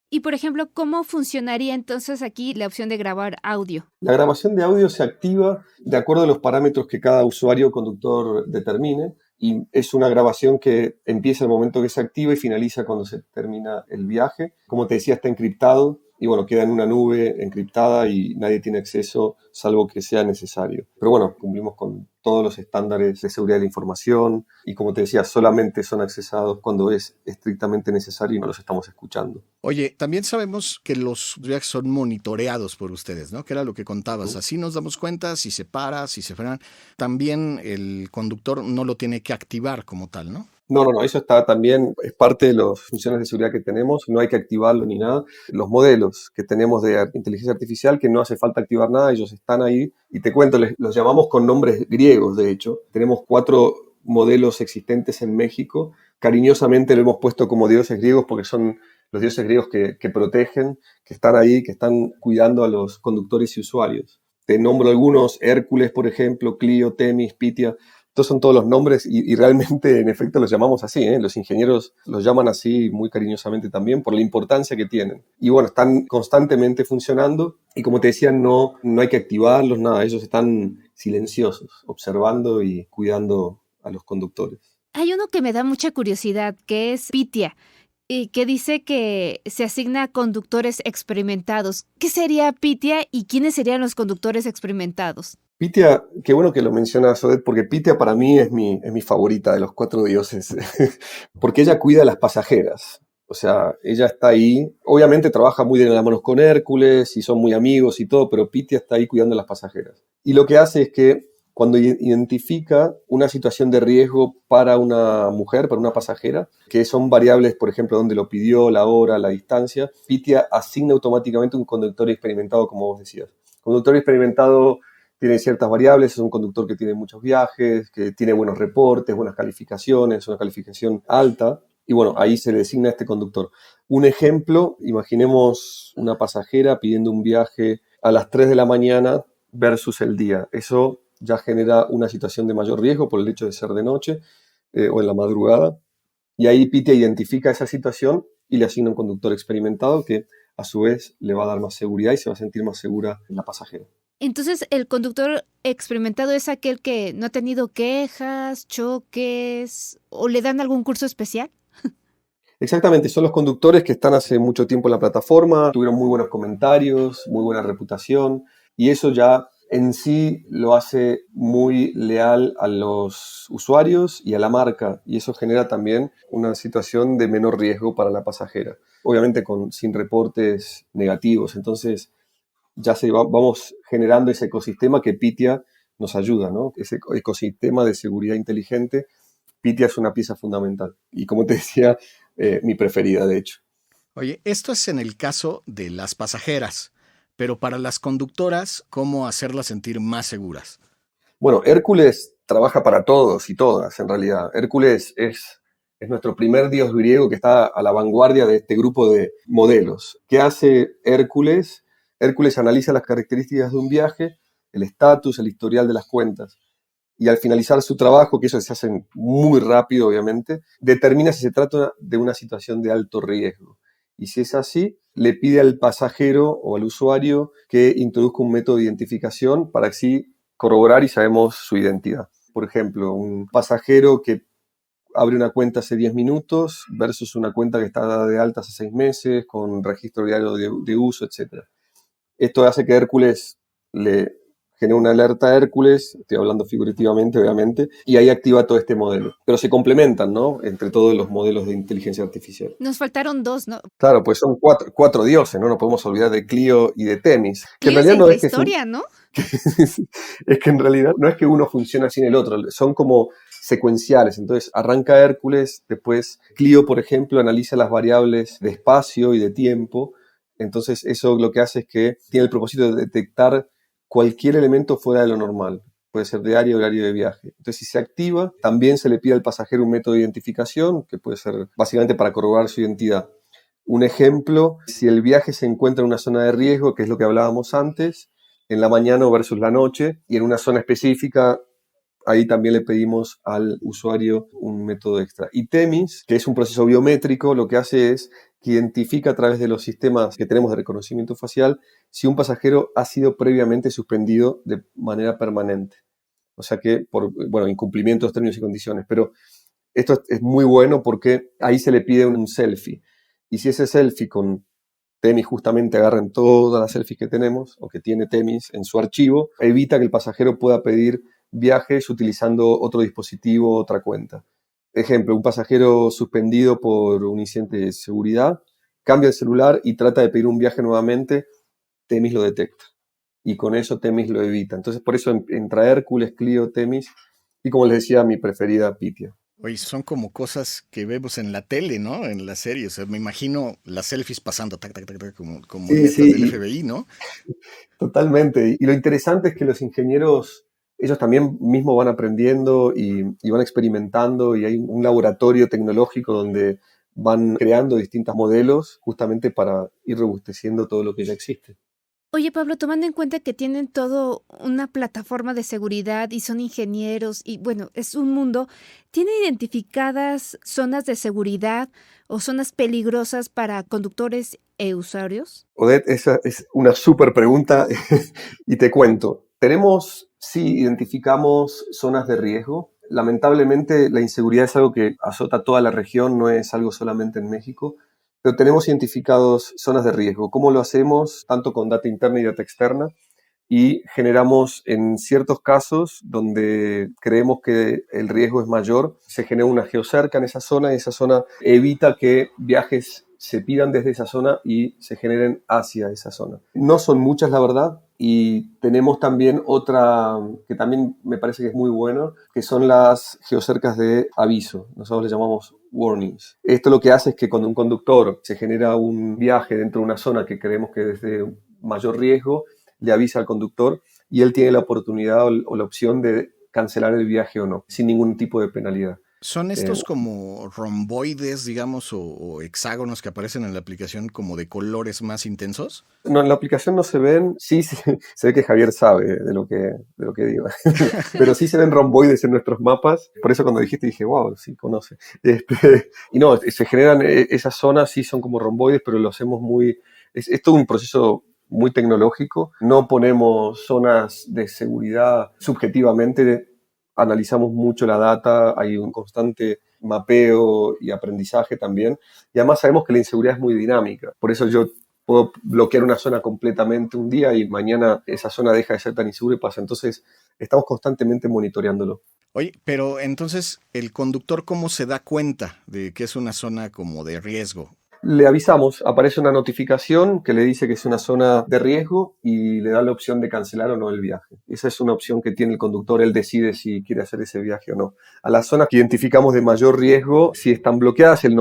Y, por ejemplo, ¿cómo funcionaría entonces aquí la opción de grabar audio?
La grabación de audio se activa de acuerdo a los parámetros que cada usuario o conductor determine y es una grabación que empieza el momento que se activa y finaliza cuando se termina el viaje. Como te decía, está encriptado y bueno, queda en una nube encriptada y nadie tiene acceso salvo que sea necesario. Pero bueno, cumplimos con todos los estándares de seguridad de la información y como te decía, solamente son accesados cuando es estrictamente necesario y no los estamos escuchando.
Oye, también sabemos que los viajes son monitoreados por ustedes, ¿no? Que era lo que contabas. Así nos damos cuenta si se para, si se frena. También el conductor no lo tiene que activar como tal, ¿no?
No, eso está también, es parte de las funciones de seguridad que tenemos, no hay que activarlo ni nada. Los modelos que tenemos de inteligencia artificial, que no hace falta activar nada, ellos están ahí. Y te cuento, los llamamos con nombres griegos, de hecho. Tenemos 4 modelos existentes en México. Cariñosamente lo hemos puesto como dioses griegos porque son los dioses griegos que protegen, que están ahí, que están cuidando a los conductores y usuarios. Te nombro algunos, Hércules, por ejemplo, Clio, Temis, Pitia. Estos son todos los nombres y realmente, en efecto, los llamamos así, ¿eh? Los ingenieros los llaman así muy cariñosamente también por la importancia que tienen. Y bueno, están constantemente funcionando y como te decía, no hay que activarlos, nada. Ellos están silenciosos, observando y cuidando a los conductores.
Hay uno que me da mucha curiosidad, que es Pitia, y que dice que se asigna a conductores experimentados. ¿Qué sería Pitia y quiénes serían los conductores experimentados?
Pitia, qué bueno que lo mencionas, Odette, porque Pitia para mí es mi favorita de los 4 dioses, porque ella cuida a las pasajeras. O sea, ella está ahí, obviamente trabaja muy de la mano con Hércules y son muy amigos y todo, pero Pitia está ahí cuidando a las pasajeras. Y lo que hace es que cuando identifica una situación de riesgo para una mujer, para una pasajera, que son variables, por ejemplo, dónde lo pidió, la hora, la distancia, Pitia asigna automáticamente un conductor experimentado, como vos decías. Conductor experimentado tiene ciertas variables, es un conductor que tiene muchos viajes, que tiene buenos reportes, buenas calificaciones, una calificación alta, y bueno, ahí se le designa a este conductor. Un ejemplo, imaginemos una pasajera pidiendo un viaje a las 3 de la mañana versus el día. Eso ya genera una situación de mayor riesgo por el hecho de ser de noche o en la madrugada, y ahí Pitia identifica esa situación y le asigna un conductor experimentado que a su vez le va a dar más seguridad y se va a sentir más segura la pasajera.
Entonces, el conductor experimentado es aquel que no ha tenido quejas, choques, o le dan algún curso especial.
Exactamente, son los conductores que están hace mucho tiempo en la plataforma, tuvieron muy buenos comentarios, muy buena reputación, y eso ya en sí lo hace muy leal a los usuarios y a la marca, y eso genera también una situación de menor riesgo para la pasajera, obviamente sin reportes negativos. Entonces ya vamos generando ese ecosistema que Pitia nos ayuda, ¿no? Ese ecosistema de seguridad inteligente. Pitia es una pieza fundamental y, como te decía, mi preferida, de hecho.
Oye, esto es en el caso de las pasajeras, pero para las conductoras, ¿cómo hacerlas sentir más seguras?
Bueno, Hércules trabaja para todos y todas, en realidad. Hércules es nuestro primer dios griego que está a la vanguardia de este grupo de modelos. ¿Qué hace Hércules? Hércules analiza las características de un viaje, el estatus, el historial de las cuentas. Y al finalizar su trabajo, que eso se hace muy rápido, obviamente, determina si se trata de una situación de alto riesgo. Y si es así, le pide al pasajero o al usuario que introduzca un método de identificación para así corroborar y sabemos su identidad. Por ejemplo, un pasajero que abre una cuenta hace 10 minutos versus una cuenta que está dada de alta hace 6 meses, con registro diario de uso, etc. Esto hace que Hércules le genera una alerta a Hércules, estoy hablando figurativamente, obviamente, y ahí activa todo este modelo. Pero se complementan, ¿no? Entre todos los modelos de inteligencia artificial.
Nos faltaron dos, ¿no?
Claro, pues son cuatro dioses, ¿no? No podemos olvidar de Clio y de Temis. Que en
Clio es
realidad no es que
historia, ¿no?
es que en realidad no es que uno funciona sin el otro, son como secuenciales. Entonces arranca Hércules, después Clio, por ejemplo, analiza las variables de espacio y de tiempo. Entonces eso lo que hace es que tiene el propósito de detectar cualquier elemento fuera de lo normal. Puede ser de área o horario de viaje. Entonces, si se activa, también se le pide al pasajero un método de identificación, que puede ser básicamente para corroborar su identidad. Un ejemplo, si el viaje se encuentra en una zona de riesgo, que es lo que hablábamos antes, en la mañana versus la noche, y en una zona específica, ahí también le pedimos al usuario un método extra. Y Temis, que es un proceso biométrico, lo que hace es que identifica a través de los sistemas que tenemos de reconocimiento facial si un pasajero ha sido previamente suspendido de manera permanente. O sea que por incumplimiento de los términos y condiciones. Pero esto es muy bueno porque ahí se le pide un selfie. Y si ese selfie con Temis justamente agarra en todas las selfies que tenemos o que tiene Temis en su archivo, evita que el pasajero pueda pedir viajes utilizando otro dispositivo, otra cuenta. Ejemplo, un pasajero suspendido por un incidente de seguridad, cambia el celular y trata de pedir un viaje nuevamente, Temis lo detecta. Y con eso Temis lo evita. Entonces, por eso entra Hércules, Clio, Temis y, como les decía, mi preferida, Pitia.
Oye, son como cosas que vemos en la tele, ¿no? En las series. O sea, me imagino las selfies pasando, tac, tac, tac, tac, como
Sí,
netas
sí,
del FBI, ¿no?
Totalmente. Y lo interesante es que los ingenieros, ellos también mismos van aprendiendo y van experimentando, y hay un laboratorio tecnológico donde van creando distintos modelos justamente para ir robusteciendo todo lo que ya existe.
Oye, Pablo, tomando en cuenta que tienen todo una plataforma de seguridad y son ingenieros y bueno, es un mundo, ¿tienen identificadas zonas de seguridad o zonas peligrosas para conductores e usuarios?
Odette, esa es una súper pregunta y te cuento. Identificamos zonas de riesgo. Lamentablemente la inseguridad es algo que azota toda la región, no es algo solamente en México. Pero tenemos identificados zonas de riesgo. ¿Cómo lo hacemos? Tanto con data interna y data externa. Y generamos, en ciertos casos donde creemos que el riesgo es mayor, se genera una geocerca en esa zona, y esa zona evita que viajes se pidan desde esa zona y se generen hacia esa zona. No son muchas, la verdad, y tenemos también otra que también me parece que es muy buena, que son las geocercas de aviso. Nosotros le llamamos warnings. Esto lo que hace es que cuando un conductor se genera un viaje dentro de una zona que creemos que es de mayor riesgo, le avisa al conductor y él tiene la oportunidad o la opción de cancelar el viaje o no, sin ningún tipo de penalidad.
¿Son estos como romboides, digamos, o hexágonos que aparecen en la aplicación como de colores más intensos?
No, en la aplicación no se ven, sí, se ve que Javier sabe de lo que digo, pero sí se ven romboides en nuestros mapas, por eso cuando dijiste dije, wow, sí, conoce. Y no, se generan esas zonas, sí son como romboides, pero lo hacemos es todo un proceso muy tecnológico, no ponemos zonas de seguridad subjetivamente, analizamos mucho la data, hay un constante mapeo y aprendizaje también, y además sabemos que la inseguridad es muy dinámica, por eso yo puedo bloquear una zona completamente un día y mañana esa zona deja de ser tan insegura y pasa. Entonces, estamos constantemente monitoreándolo.
Oye, pero entonces, ¿el conductor cómo se da cuenta de que es una zona como de riesgo?
Le avisamos, aparece una notificación que le dice que es una zona de riesgo y le da la opción de cancelar o no el viaje. Esa es una opción que tiene el conductor, él decide si quiere hacer ese viaje o no. A las zonas que identificamos de mayor riesgo, si están bloqueadas, él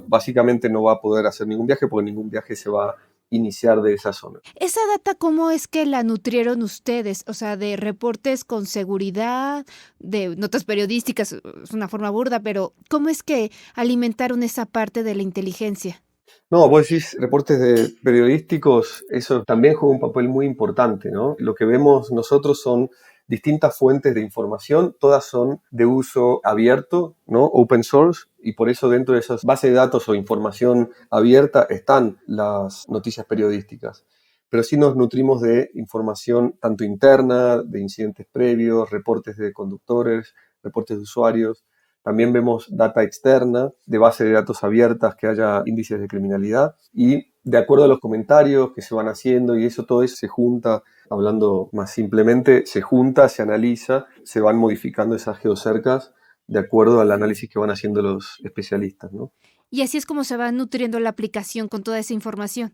básicamente no va a poder hacer ningún viaje porque ningún viaje se va a iniciar de esa zona.
¿Esa data cómo es que la nutrieron ustedes? O sea, de reportes con seguridad, de notas periodísticas, es una forma burda, pero ¿cómo es que alimentaron esa parte de la inteligencia?
No, vos decís reportes periodísticos, eso también juega un papel muy importante, ¿no? Lo que vemos nosotros son distintas fuentes de información, todas son de uso abierto, ¿no? Open source, y por eso dentro de esas bases de datos o información abierta están las noticias periodísticas. Pero sí nos nutrimos de información tanto interna, de incidentes previos, reportes de conductores, reportes de usuarios. También vemos data externa de bases de datos abiertas que haya índices de criminalidad y de acuerdo a los comentarios que se van haciendo y todo eso se junta, hablando más simplemente, se junta, se analiza, se van modificando esas geocercas de acuerdo al análisis que van haciendo los especialistas, ¿no?
Y así es como se va nutriendo la aplicación con toda esa información.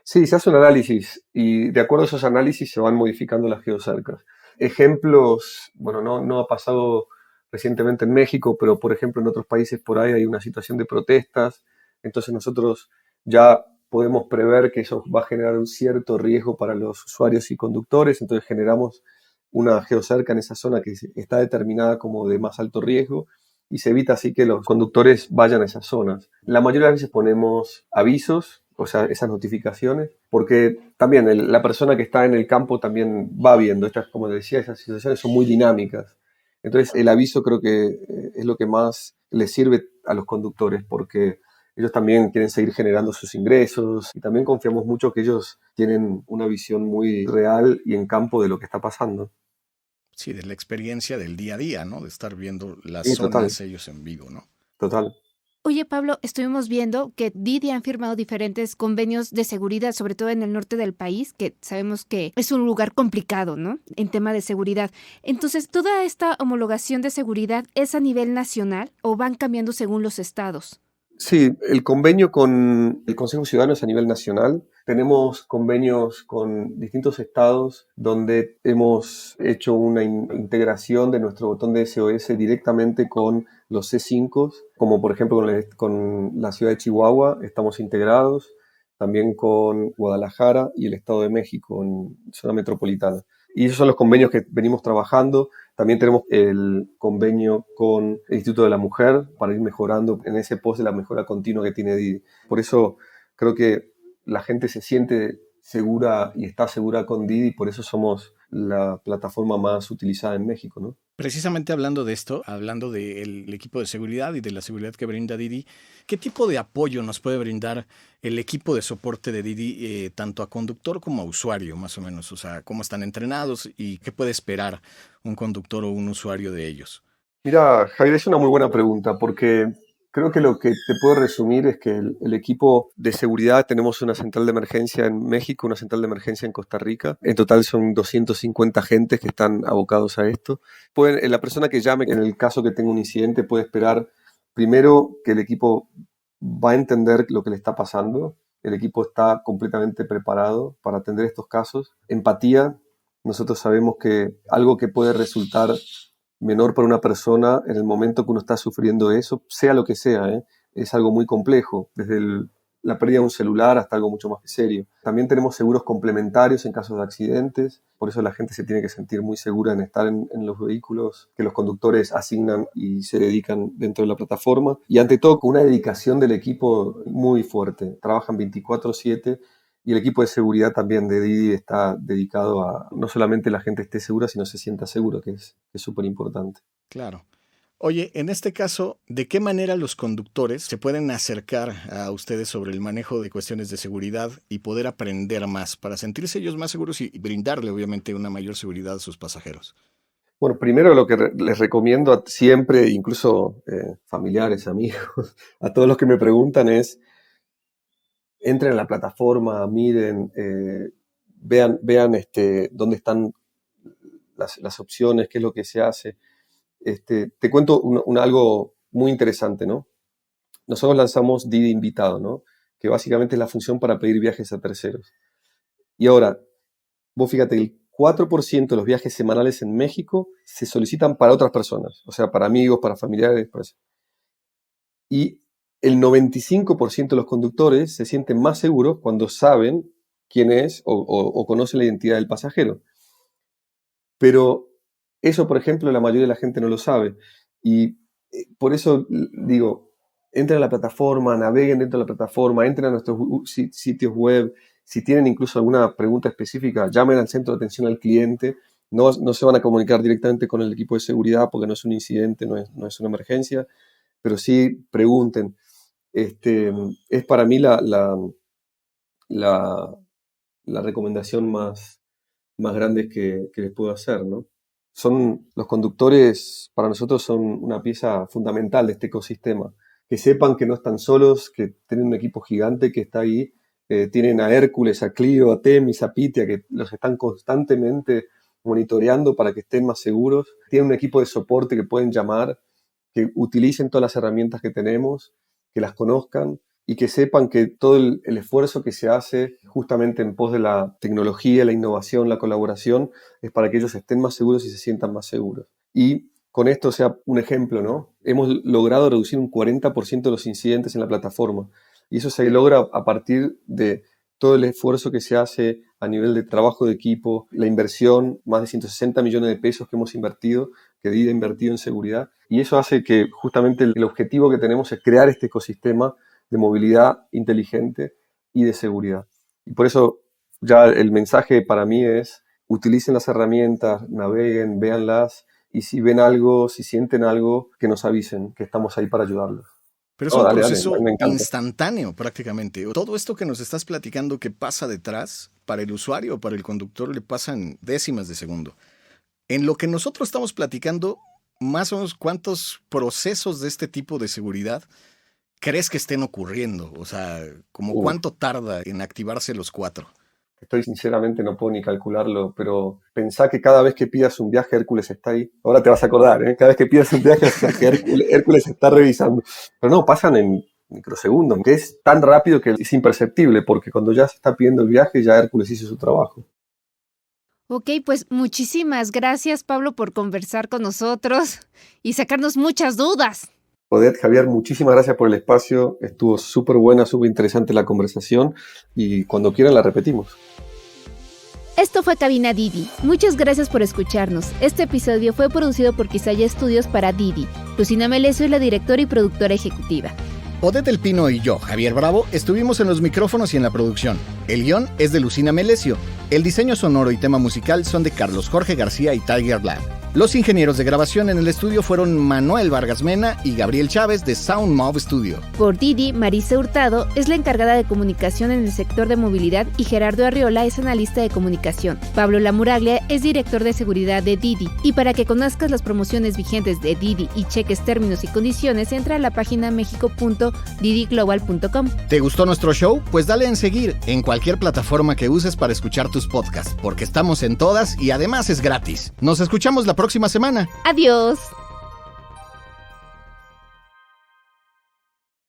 Sí, se hace un análisis y de acuerdo a esos análisis se van modificando las geocercas. Ejemplos, bueno, no ha pasado recientemente en México, pero por ejemplo en otros países por ahí hay una situación de protestas, entonces nosotros ya podemos prever que eso va a generar un cierto riesgo para los usuarios y conductores, entonces generamos una geocerca en esa zona que está determinada como de más alto riesgo y se evita así que los conductores vayan a esas zonas. La mayoría de las veces ponemos avisos, o sea, esas notificaciones, porque también la persona que está en el campo también va viendo, estas, como decía, esas situaciones son muy dinámicas. Entonces el aviso creo que es lo que más les sirve a los conductores, porque ellos también quieren seguir generando sus ingresos y también confiamos mucho que ellos tienen una visión muy real y en campo de lo que está pasando.
Sí, de la experiencia del día a día, ¿no? De estar viendo las
Sí,
zonas ellos en vivo, ¿no?
total.
Oye, Pablo, estuvimos viendo que Didi han firmado diferentes convenios de seguridad, sobre todo en el norte del país, que sabemos que es un lugar complicado, ¿no? En tema de seguridad. Entonces, ¿toda esta homologación de seguridad es a nivel nacional o van cambiando según los estados?
Sí, el convenio con el Consejo Ciudadano es a nivel nacional. Tenemos convenios con distintos estados donde hemos hecho una integración de nuestro botón de SOS directamente con los C5, como por ejemplo con la ciudad de Chihuahua estamos integrados, también con Guadalajara y el Estado de México en zona metropolitana. Y esos son los convenios que venimos trabajando. También tenemos el convenio con el Instituto de la Mujer para ir mejorando en ese post de la mejora continua que tiene Didi. Por eso creo que la gente se siente segura y está segura con Didi, por eso somos la plataforma más utilizada en México, ¿no?
Precisamente hablando de esto, hablando del equipo de seguridad y de la seguridad que brinda Didi, ¿qué tipo de apoyo nos puede brindar el equipo de soporte de Didi tanto a conductor como a usuario, más o menos? O sea, ¿cómo están entrenados y qué puede esperar un conductor o un usuario de ellos?
Mira, Javier, es una muy buena pregunta porque creo que lo que te puedo resumir es que el equipo de seguridad, tenemos una central de emergencia en México, una central de emergencia en Costa Rica. En total son 250 agentes que están abocados a esto. La persona que llame, en el caso que tenga un incidente, puede esperar primero que el equipo va a entender lo que le está pasando. El equipo está completamente preparado para atender estos casos. Empatía. Nosotros sabemos que algo que puede resultar menor para una persona en el momento que uno está sufriendo eso, sea lo que sea, es algo muy complejo, desde la pérdida de un celular hasta algo mucho más serio. También tenemos seguros complementarios en casos de accidentes, por eso la gente se tiene que sentir muy segura en estar en los vehículos que los conductores asignan y se dedican dentro de la plataforma. Y ante todo, con una dedicación del equipo muy fuerte. Trabajan 24/7 y el equipo de seguridad también de Didi está dedicado a no solamente la gente esté segura, sino se sienta seguro, que es súper importante.
Claro. Oye, en este caso, ¿de qué manera los conductores se pueden acercar a ustedes sobre el manejo de cuestiones de seguridad y poder aprender más para sentirse ellos más seguros y brindarle, obviamente, una mayor seguridad a sus pasajeros?
Bueno, primero lo que les recomiendo siempre, incluso familiares, amigos, a todos los que me preguntan es, entren a la plataforma, miren, vean dónde están las opciones, qué es lo que se hace. Te cuento algo muy interesante, ¿no? Nosotros lanzamos Didi Invitado, ¿no? Que básicamente es la función para pedir viajes a terceros. Y ahora, vos fíjate, el 4% de los viajes semanales en México se solicitan para otras personas, o sea, para amigos, para familiares, para eso. Y el 95% de los conductores se sienten más seguros cuando saben quién es o conocen la identidad del pasajero. Pero eso, por ejemplo, la mayoría de la gente no lo sabe. Y por eso digo, entren a la plataforma, naveguen dentro de la plataforma, entren a nuestros sitios web. Si tienen incluso alguna pregunta específica, llamen al centro de atención al cliente. No se van a comunicar directamente con el equipo de seguridad porque no es un incidente, no es una emergencia, pero sí pregunten. Es para mí la recomendación más grande que les puedo hacer, ¿no? Los conductores para nosotros son una pieza fundamental de este ecosistema. Que sepan que no están solos, que tienen un equipo gigante que está ahí. Tienen a Hércules, a Clio, a Temis, a Pitia, que los están constantemente monitoreando para que estén más seguros. Tienen un equipo de soporte que pueden llamar, que utilicen todas las herramientas que tenemos, que las conozcan y que sepan que todo el esfuerzo que se hace justamente en pos de la tecnología, la innovación, la colaboración, es para que ellos estén más seguros y se sientan más seguros. Y con esto, sea un ejemplo, ¿no? Hemos logrado reducir un 40% de los incidentes en la plataforma. Y eso se logra a partir de todo el esfuerzo que se hace a nivel de trabajo de equipo, la inversión, más de 160 millones de pesos que hemos invertido, que Didi ha invertido en seguridad. Y eso hace que justamente el objetivo que tenemos es crear este ecosistema de movilidad inteligente y de seguridad. Y por eso ya el mensaje para mí es, utilicen las herramientas, naveguen, véanlas, y si ven algo, si sienten algo, que nos avisen, que estamos ahí para ayudarlos.
Pero es un proceso instantáneo prácticamente. Todo esto que nos estás platicando que pasa detrás, para el usuario, para el conductor, le pasan décimas de segundo. En lo que nosotros estamos platicando, más o menos, ¿cuántos procesos de este tipo de seguridad crees que estén ocurriendo? O sea, ¿como cuánto tarda en activarse los 4?
Sinceramente no puedo ni calcularlo, pero pensá que cada vez que pidas un viaje, Hércules está ahí. Ahora te vas a acordar, ¿eh? Cada vez que pidas un viaje, Hércules está revisando. Pero no, pasan en microsegundos, que es tan rápido que es imperceptible, porque cuando ya se está pidiendo el viaje, ya Hércules hizo su trabajo.
Ok, pues muchísimas gracias, Pablo, por conversar con nosotros y sacarnos muchas dudas.
Odette, Javier, muchísimas gracias por el espacio. Estuvo súper buena, súper interesante la conversación y cuando quieran la repetimos.
Esto fue Cabina Didi. Muchas gracias por escucharnos. Este episodio fue producido por Quisaya Studios para Didi. Lucina Melesio es la directora y productora ejecutiva.
Odette del Pino y yo, Javier Bravo, estuvimos en los micrófonos y en la producción. El guión es de Lucina Melesio. El diseño sonoro y tema musical son de Carlos Jorge García y Tiger Lab. Los ingenieros de grabación en el estudio fueron Manuel Vargas Mena y Gabriel Chávez de SoundMob Studio.
Por Didi, Marisa Hurtado es la encargada de comunicación en el sector de movilidad y Gerardo Arriola es analista de comunicación. Pablo Lamuraglia es director de seguridad de Didi. Y para que conozcas las promociones vigentes de Didi y cheques términos y condiciones, entra a la página mexico.didiglobal.com.
¿Te gustó nuestro show? Pues dale en seguir en cualquier plataforma que uses para escuchar tus podcasts, porque estamos en todas y además es gratis. Nos escuchamos la próxima semana.
Adiós.